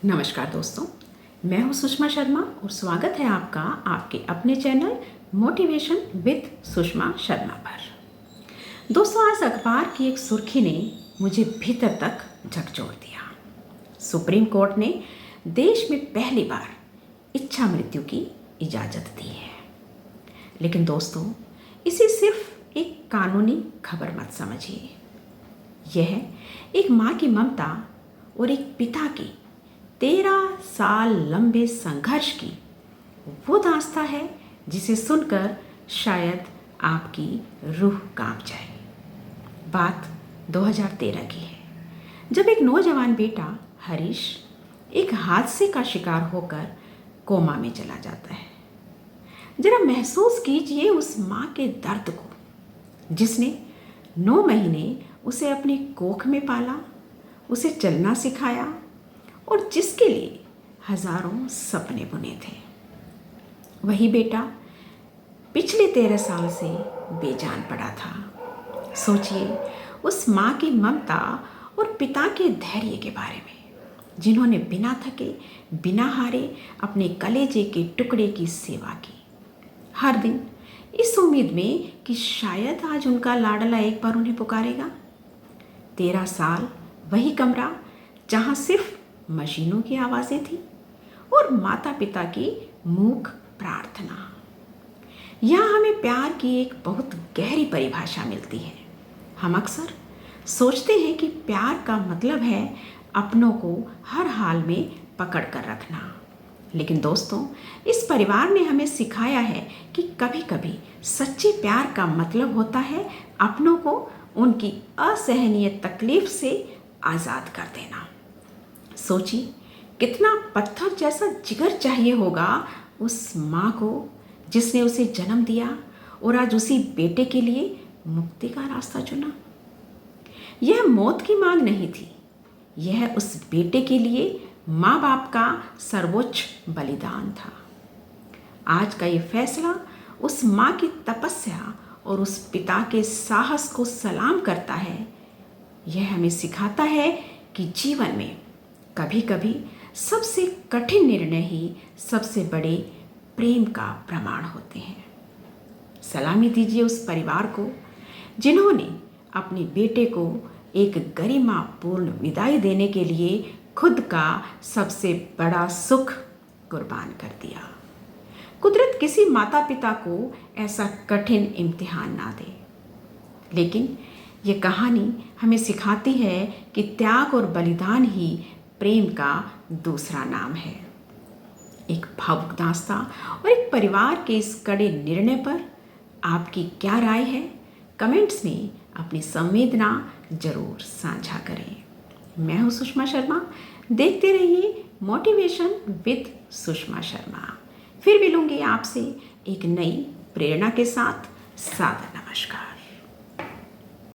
नमस्कार दोस्तों, मैं हूं सुषमा शर्मा और स्वागत है आपका आपके अपने channel motivation with Sushma Sharma पर। दोस्तों, आज अखबार की एक सुर्खी ने मुझे भीतर तक झकझोर दिया। सुप्रीम कोर्ट ने देश में पहली बार इच्छा मृत्यु की इजाज़त दी है। लेकिन दोस्तों, इसे सिर्फ एक कानूनी खबर मत समझिए। यह एक माँ की ममता और एक पिता की 13 साल लंबे संघर्ष की वो दास्तां है जिसे सुनकर शायद आपकी रूह कांप जाए। बात 2013 की है, जब एक नौजवान बेटा हरीश एक हादसे का शिकार होकर कोमा में चला जाता है। जरा महसूस कीजिए उस माँ के दर्द को, जिसने 9 महीने उसे अपनी कोख में पाला, उसे चलना सिखाया और जिसके लिए हजारों सपने बुने थे। वही बेटा पिछले 13 साल से बेजान पड़ा था। सोचिए उस माँ की ममता और पिता के धैर्य के बारे में, जिन्होंने बिना थके बिना हारे अपने कलेजे के टुकड़े की सेवा की, हर दिन इस उम्मीद में कि शायद आज उनका लाडला एक बार उन्हें पुकारेगा। 13 साल वही कमरा जहाँ सिर्फ मशीनों की आवाज़ें थी और माता पिता की मूक प्रार्थना। यहाँ हमें प्यार की एक बहुत गहरी परिभाषा मिलती है। हम अक्सर सोचते हैं कि प्यार का मतलब है अपनों को हर हाल में पकड़ कर रखना। लेकिन दोस्तों, इस परिवार ने हमें सिखाया है कि कभी कभी सच्चे प्यार का मतलब होता है अपनों को उनकी असहनीय तकलीफ से आज़ाद कर देना। सोचिए कितना पत्थर जैसा जिगर चाहिए होगा उस माँ को जिसने उसे जन्म दिया और आज उसी बेटे के लिए मुक्ति का रास्ता चुना। यह मौत की मांग नहीं थी, यह उस बेटे के लिए माँ बाप का सर्वोच्च बलिदान था। आज का ये फैसला उस माँ की तपस्या और उस पिता के साहस को सलाम करता है। यह हमें सिखाता है कि जीवन में कभी कभी सबसे कठिन निर्णय ही सबसे बड़े प्रेम का प्रमाण होते हैं। सलामी दीजिए उस परिवार को जिन्होंने अपने बेटे को एक गरिमापूर्ण विदाई देने के लिए खुद का सबसे बड़ा सुख कुर्बान कर दिया। कुदरत किसी माता पिता को ऐसा कठिन इम्तिहान ना दे, लेकिन ये कहानी हमें सिखाती है कि त्याग और बलिदान ही प्रेम का दूसरा नाम है। एक भावुक दास्तां और एक परिवार के इस कड़े निर्णय पर आपकी क्या राय है? कमेंट्स में अपनी संवेदना जरूर साझा करें। मैं हूँ सुषमा शर्मा। देखते रहिए मोटिवेशन विद सुषमा शर्मा। फिर मिलूंगी आपसे एक नई प्रेरणा के साथ। सादर नमस्कार।